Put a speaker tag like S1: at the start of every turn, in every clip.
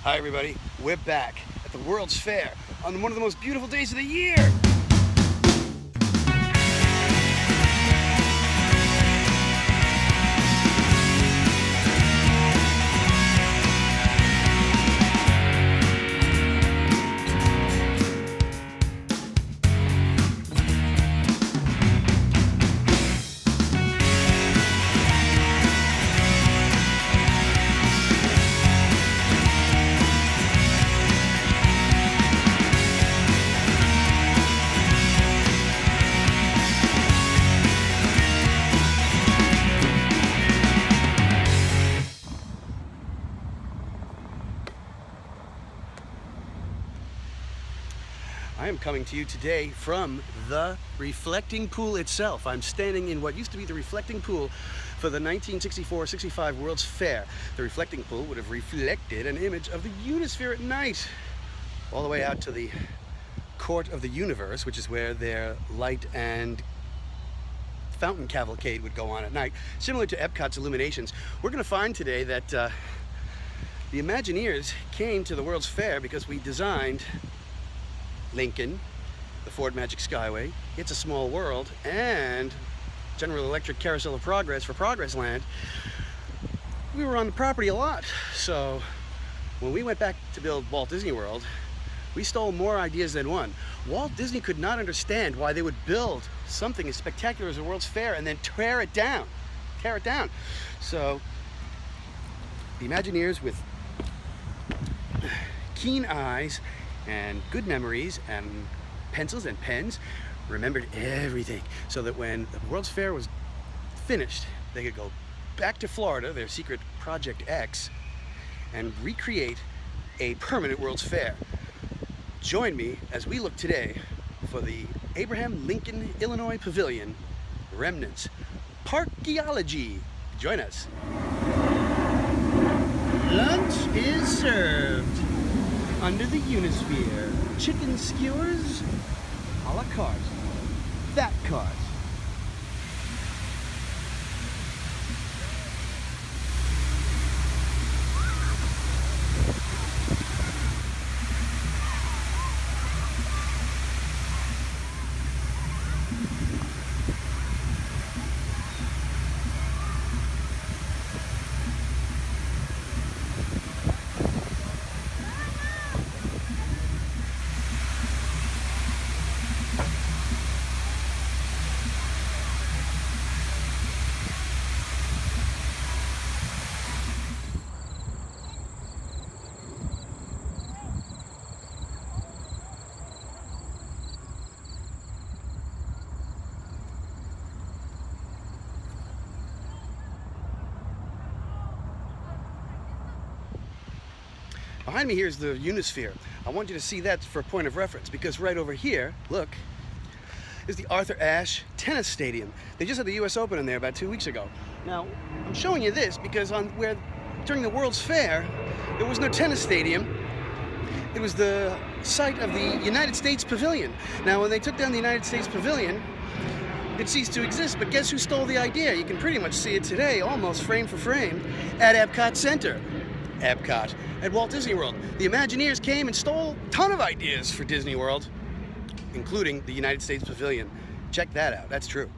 S1: Hi everybody, we're back at the World's Fair on one of the most beautiful days of the year. I am coming to you today from the reflecting pool itself. I'm standing in what used to be the reflecting pool for the 1964-65 World's Fair. The reflecting pool would have reflected an image of the Unisphere at night, all the way out to the Court of the Universe, which is where their light and fountain cavalcade would go on at night, similar to Epcot's illuminations. We're going to find today that the Imagineers came to the World's Fair because we designed Lincoln, the Ford Magic Skyway, It's a Small World, and General Electric Carousel of Progress for Progressland. We were on the property a lot, so when we went back to build Walt Disney World, we stole more ideas than one. Walt Disney could not understand why they would build something as spectacular as the World's Fair and then tear it down. So the Imagineers, with keen eyes and good memories and pencils and pens, remembered everything, so that when the World's Fair was finished, they could go back to Florida, their secret Project X, and recreate a permanent World's Fair. Join me as we look today for the Abraham Lincoln, Illinois Pavilion Remnants Parkeology. Join us. Lunch is served under the Unisphere. Chicken skewers, a la carte, that carte. Behind me here is the Unisphere. I want you to see that for a point of reference, because right over here, look, is the Arthur Ashe Tennis Stadium. They just had the US Open in there about 2 weeks ago. Now, I'm showing you this because during the World's Fair, there was no tennis stadium. It was the site of the United States Pavilion. Now, when they took down the United States Pavilion, it ceased to exist, but guess who stole the idea? You can pretty much see it today, almost frame for frame, at Epcot Center. Epcot, at Walt Disney World. The Imagineers came and stole a ton of ideas for Disney World, including the United States Pavilion. Check that out, that's true.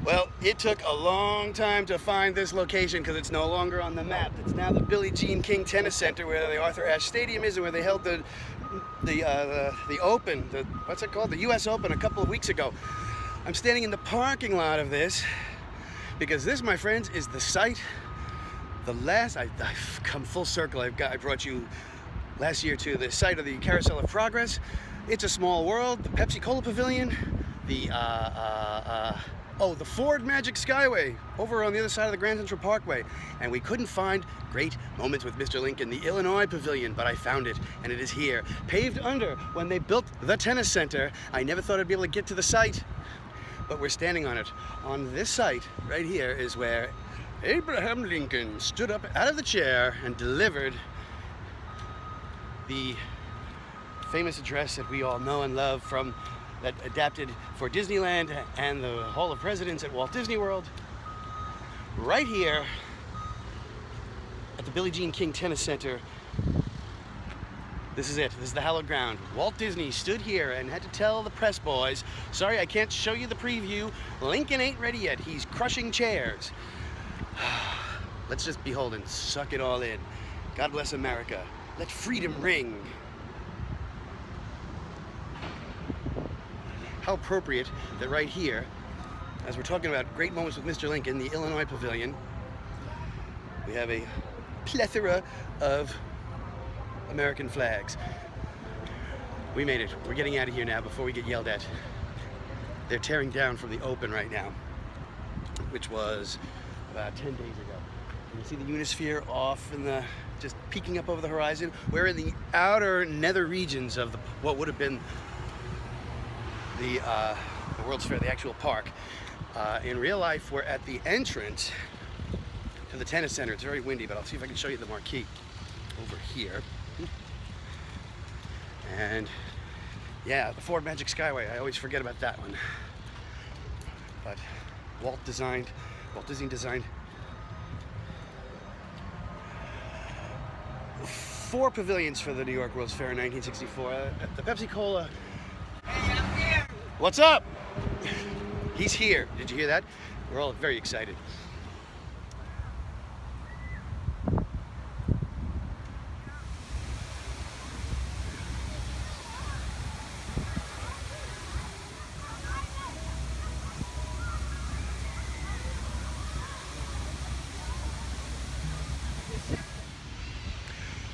S1: Well, it took a long time to find this location because it's no longer on the map. It's now the Billie Jean King Tennis Center, where the Arthur Ashe Stadium is and where they held the Open, what's it called? The US Open a couple of weeks ago. I'm standing in the parking lot of this because this, my friends, is the site, I've come full circle. I brought you last year to the site of the Carousel of Progress. It's a Small World, the Pepsi-Cola Pavilion, the Ford Magic Skyway over on the other side of the Grand Central Parkway. And we couldn't find great moments with Mr. Lincoln, the Illinois Pavilion, but I found it, and it is here, paved under when they built the tennis center. I never thought I'd be able to get to the site, but we're standing on it. On this site right here is where Abraham Lincoln stood up out of the chair and delivered the famous address that we all know and love from that adapted for Disneyland and the Hall of Presidents at Walt Disney World. Right here at the Billie Jean King Tennis Center. This is it. This is the hallowed ground. Walt Disney stood here and had to tell the press boys, sorry, I can't show you the preview. Lincoln ain't ready yet. He's crushing chairs. Let's just behold and suck it all in. God bless America. Let freedom ring. How appropriate that right here, as we're talking about great moments with Mr. Lincoln, the Illinois Pavilion, we have a plethora of American flags. We made it. We're getting out of here now before we get yelled at. They're tearing down from the open right now, which was about 10 days ago. You can see the Unisphere off in the, just peeking up over the horizon. We're in the outer nether regions of what would have been the World's Fair, the actual park. In real life, we're at the entrance to the tennis center. It's very windy, but I'll see if I can show you the marquee over here. And yeah, the Ford Magic Skyway, I always forget about that one. But Walt Disney designed 4 pavilions for the New York World's Fair in 1964. The Pepsi-Cola.
S2: Hey, I'm here!
S1: What's up? He's here. Did you hear that? We're all very excited.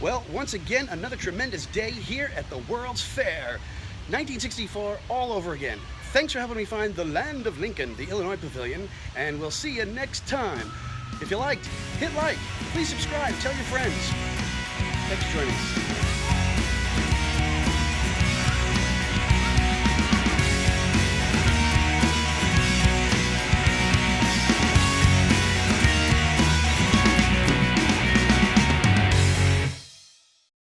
S1: Well, once again, another tremendous day here at the World's Fair. 1964 all over again. Thanks for helping me find the land of Lincoln, the Illinois Pavilion, and we'll see you next time. If you liked, hit like, please subscribe, tell your friends. Thanks for joining us.